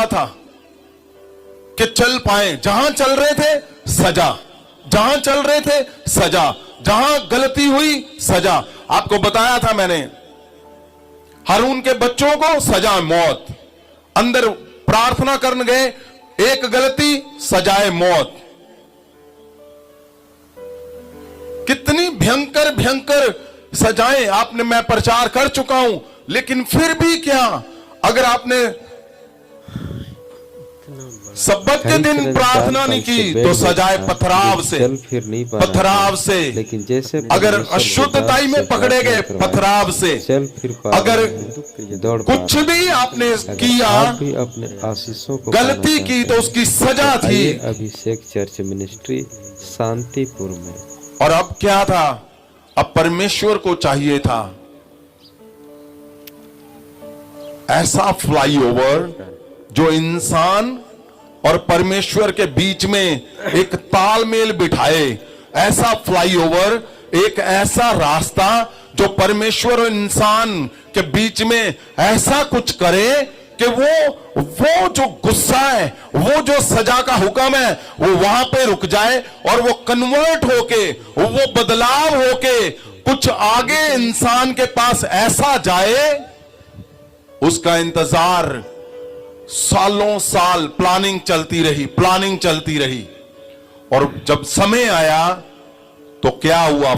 रहा था कि चल पाए। जहां चल रहे थे सजा, जहां चल रहे थे सजा, जहां गलती हुई सजा। आपको बताया था मैंने, हारून के बच्चों को सजा मौत। अंदर प्रार्थना करने गए, एक गलती सजाए मौत। कितनी भयंकर भयंकर सजाएं आपने, मैं प्रचार कर चुका हूं। लेकिन फिर भी क्या, अगर आपने सब्बत के दिन प्रार्थना नहीं की तो सजाए पथराव से, फिर नहीं पथराव से। लेकिन जैसे अगर अशुद्धताई में पकड़े गए पथराव से, चल फिर अगर दौड़ कुछ भी आपने किया, आप भी अपने आशीषों को गलती की तो उसकी सजा थी। अभिषेक चर्च मिनिस्ट्री शांतिपुर में। और अब क्या था, अब परमेश्वर को चाहिए था ऐसा फ्लाईओवर जो इंसान और परमेश्वर के बीच में एक तालमेल बिठाए। ऐसा फ्लाईओवर, एक ऐसा रास्ता जो परमेश्वर और इंसान के बीच में ऐसा कुछ करे कि वो जो गुस्सा है, वो जो सजा का हुक्म है, वो वहां पे रुक जाए और वो कन्वर्ट होके, वो बदलाव होके कुछ आगे इंसान के पास ऐसा जाए। उसका इंतजार सालों साल प्लानिंग चलती रही, प्लानिंग चलती रही। और जब समय आया तो क्या हुआ,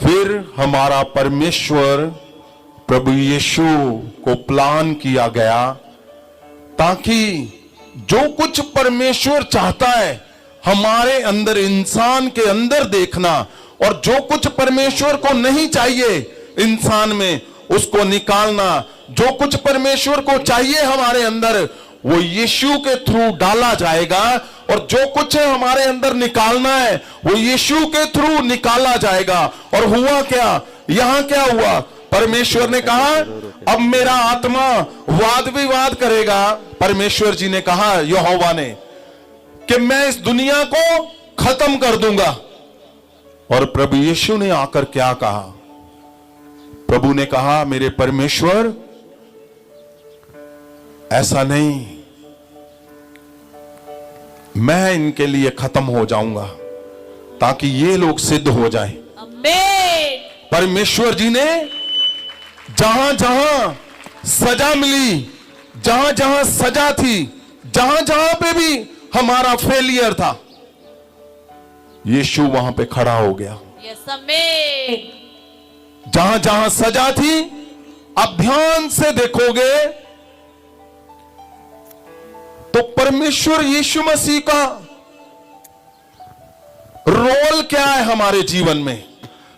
फिर हमारा परमेश्वर प्रभु यीशु को प्लान किया गया ताकि जो कुछ परमेश्वर चाहता है हमारे अंदर, इंसान के अंदर देखना, और जो कुछ परमेश्वर को नहीं चाहिए इंसान में उसको निकालना। जो कुछ परमेश्वर को चाहिए हमारे अंदर वो यीशु के थ्रू डाला जाएगा, और जो कुछ हमारे अंदर निकालना है वो यीशु के थ्रू निकाला जाएगा। और हुआ क्या, यहां क्या हुआ, परमेश्वर ने कहा अब मेरा आत्मा वाद विवाद करेगा। परमेश्वर जी ने कहा, यहोवा ने, कि मैं इस दुनिया को खत्म कर दूंगा। और प्रभु यीशु ने आकर क्या कहा, प्रभु ने कहा, मेरे परमेश्वर ऐसा नहीं, मैं इनके लिए खत्म हो जाऊंगा ताकि ये लोग सिद्ध हो जाएं। आमीन। परमेश्वर जी ने जहां जहां सजा मिली, जहां जहां सजा थी, जहां जहां पे भी हमारा फेलियर था, यीशु वहां पे खड़ा हो गया। यस आमीन। जहां जहां सजा थी, अब ध्यान से देखोगे तो परमेश्वर यीशु मसीह का रोल क्या है हमारे जीवन में।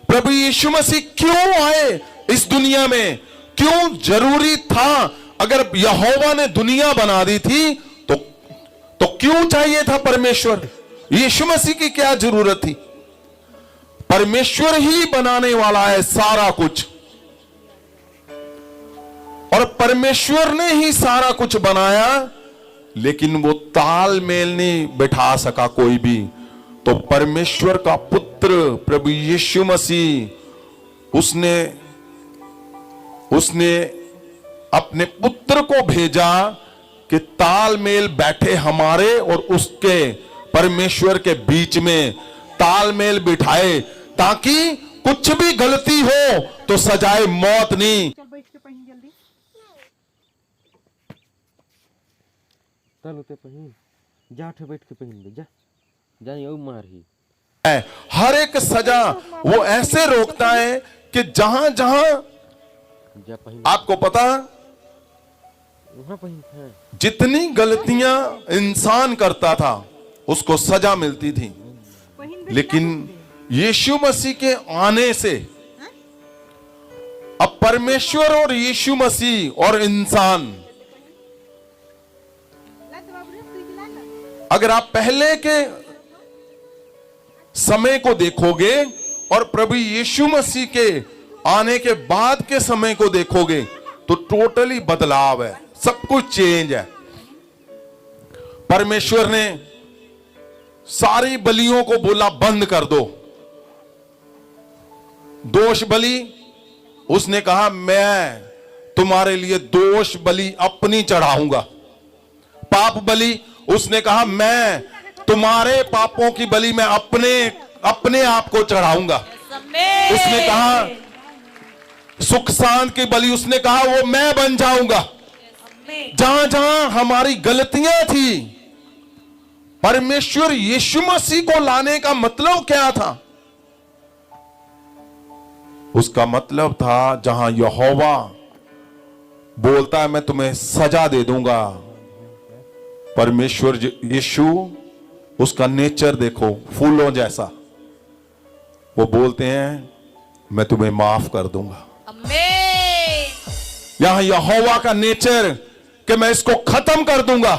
प्रभु यीशु मसीह क्यों आए इस दुनिया में, क्यों जरूरी था। अगर यहोवा ने दुनिया बना दी थी तो क्यों चाहिए था परमेश्वर, यीशु मसीह की क्या जरूरत थी। परमेश्वर ही बनाने वाला है सारा कुछ, और परमेश्वर ने ही सारा कुछ बनाया, लेकिन वो तालमेल नहीं बिठा सका कोई भी। तो परमेश्वर का पुत्र प्रभु यीशु मसीह, उसने अपने पुत्र को भेजा कि तालमेल बैठे हमारे और उसके परमेश्वर के बीच में, तालमेल बिठाए ताकि कुछ भी गलती हो तो सजाए मौत नहीं। चल उते पहिन जा, उठे बैठ के पहिन ले, जा जानी ओ मार ही। हर एक सजा वो ऐसे रोकता है कि जहां जहां, आपको पता, वहां पहिन है, जितनी गलतियां इंसान करता था उसको सजा मिलती थी। लेकिन यीशु मसीह के आने से अब परमेश्वर और यीशु मसीह और इंसान, अगर आप पहले के समय को देखोगे और प्रभु यीशु मसीह के आने के बाद के समय को देखोगे तो टोटली बदलाव है, सब कुछ चेंज है। परमेश्वर ने सारी बलियों को बोला बंद कर दो, दोष बलि उसने कहा मैं तुम्हारे लिए दोष बलि अपनी चढ़ाऊंगा। पाप बलि उसने कहा मैं तुम्हारे पापों की बलि मैं अपने आप को चढ़ाऊंगा। उसने कहा सुख शांति की बलि उसने कहा वो मैं बन जाऊंगा। जहां जहां हमारी गलतियां थी, परमेश्वर यीशु मसीह को लाने का मतलब क्या था? उसका मतलब था जहां यहोवा बोलता है मैं तुम्हें सजा दे दूंगा, परमेश्वर यीशु उसका नेचर देखो फूलों जैसा, वो बोलते हैं मैं तुम्हें माफ कर दूंगा। यहां यहोवा का नेचर कि मैं इसको खत्म कर दूंगा,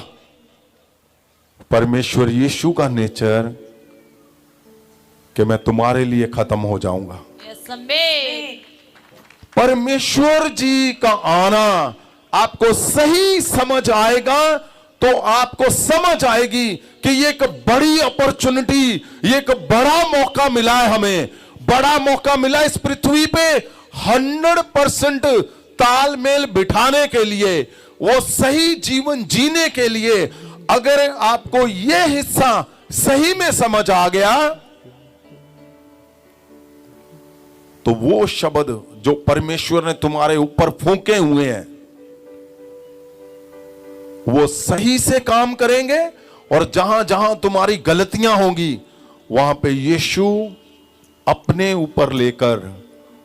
परमेश्वर यीशु का नेचर कि मैं तुम्हारे लिए खत्म हो जाऊंगा। परमेश्वर जी का आना आपको सही समझ आएगा तो आपको समझ आएगी कि ये एक बड़ी अपॉर्चुनिटी, ये एक बड़ा मौका मिला है, हमें बड़ा मौका मिला इस पृथ्वी पे 100% तालमेल बिठाने के लिए, वो सही जीवन जीने के लिए। अगर आपको यह हिस्सा सही में समझ आ गया तो वो शब्द जो परमेश्वर ने तुम्हारे ऊपर फूंके हुए हैं वो सही से काम करेंगे, और जहां जहां तुम्हारी गलतियां होंगी वहां पे यीशु अपने ऊपर लेकर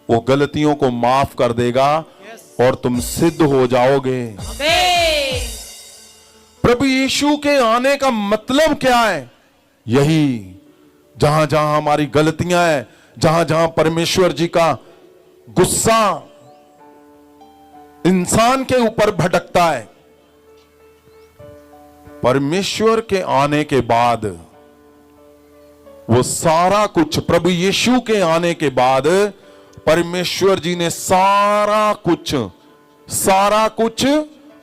वो गलतियों को माफ कर देगा और तुम सिद्ध हो जाओगे। प्रभु यीशु के आने का मतलब क्या है? यही जहां जहां हमारी गलतियां हैं, जहां जहां परमेश्वर जी का गुस्सा इंसान के ऊपर भटकता है, परमेश्वर के आने के बाद वो सारा कुछ, प्रभु यीशु के आने के बाद परमेश्वर जी ने सारा कुछ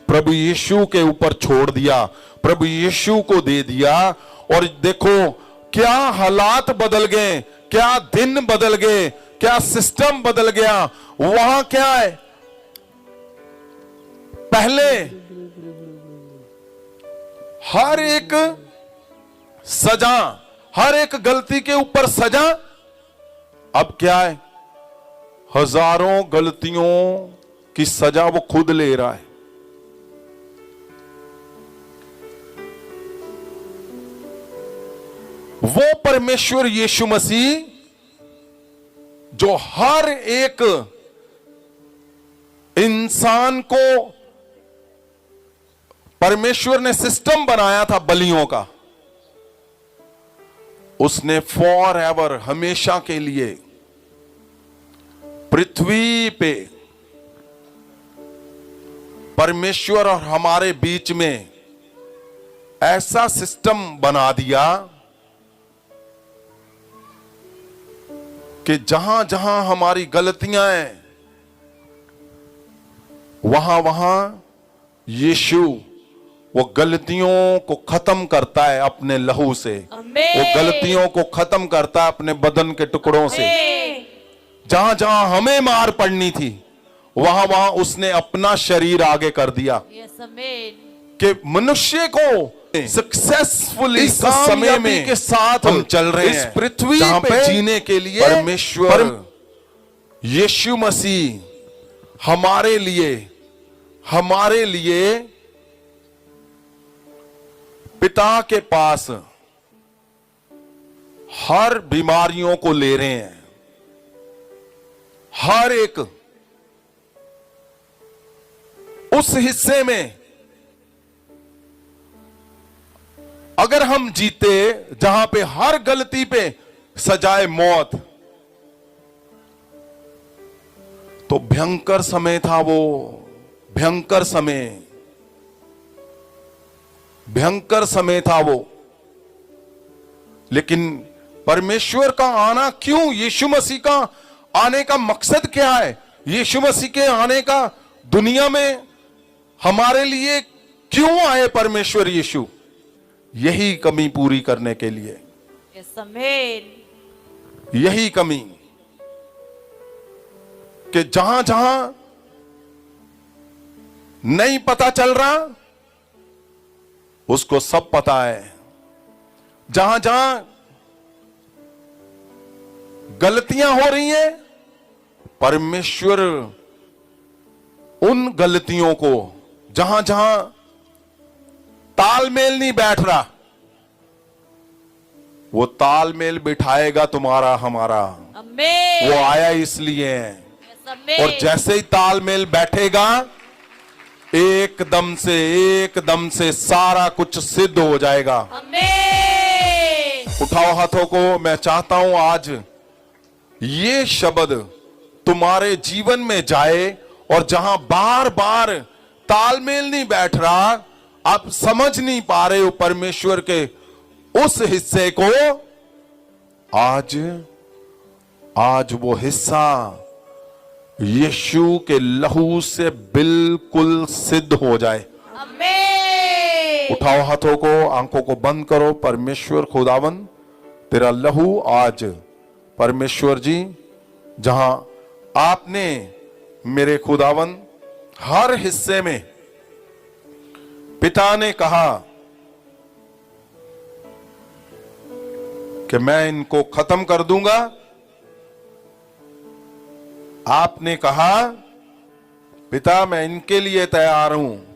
प्रभु यीशु के ऊपर छोड़ दिया, प्रभु यीशु को दे दिया। और देखो क्या हालात बदल गए, क्या दिन बदल गए, क्या सिस्टम बदल गया। वहां क्या है, पहले हर एक सजा, हर एक गलती के ऊपर सजा, अब क्या है, हजारों गलतियों की सजा वो खुद ले रहा है। वो परमेश्वर यीशु मसीह जो हर एक इंसान को परमेश्वर ने सिस्टम बनाया था बलियों का, उसने फॉर एवर, हमेशा के लिए पृथ्वी पे परमेश्वर और हमारे बीच में ऐसा सिस्टम बना दिया कि जहां जहां हमारी गलतियां हैं वहां वहां यीशु वो गलतियों को खत्म करता है अपने लहू से, वो गलतियों को खत्म करता है अपने बदन के टुकड़ों से। जहां जहां हमें मार पड़नी थी वहां वहां उसने अपना शरीर आगे कर दिया कि मनुष्य को सक्सेसफुली इस समय में के साथ हम चल रहे हैं, इस पृथ्वी पे जीने के लिए परमेश्वर यीशु मसीह हमारे लिए पिता के पास हर बीमारियों को ले रहे हैं, हर एक उस हिस्से में अगर हम जीते जहां पे हर गलती पे सजाए मौत, तो भयंकर समय था वो, भयंकर समय था वो। लेकिन परमेश्वर का आना क्यों, यीशु मसीह का आने का मकसद क्या है, यीशु मसीह के आने का दुनिया में हमारे लिए क्यों आए परमेश्वर यीशु? यही कमी पूरी करने के लिए, यही कमी कि जहां जहां नहीं पता चल रहा, उसको सब पता है। जहां जहां गलतियां हो रही हैं, परमेश्वर उन गलतियों को, जहां जहां तालमेल नहीं बैठ रहा, वो तालमेल बिठाएगा तुम्हारा हमारा। आमेन। वो आया इसलिए है। यस, आमेन। और जैसे ही तालमेल बैठेगा, एकदम से सारा कुछ सिद्ध हो जाएगा। आमेन। उठाओ हाथों को। मैं चाहता हूं आज ये शब्द तुम्हारे जीवन में जाए, और जहां बार बार तालमेल नहीं बैठ रहा, आप समझ नहीं पा रहे हो परमेश्वर के उस हिस्से को, आज वो हिस्सा यीशु के लहू से बिल्कुल सिद्ध हो जाए। आमेन। उठाओ हाथों को, आंखों को बंद करो। परमेश्वर खुदावन, तेरा लहू आज, परमेश्वर जी, जहां आपने मेरे खुदावन हर हिस्से में, पिता ने कहा कि मैं इनको खत्म कर दूंगा, आपने कहा पिता मैं इनके लिए तैयार हूं।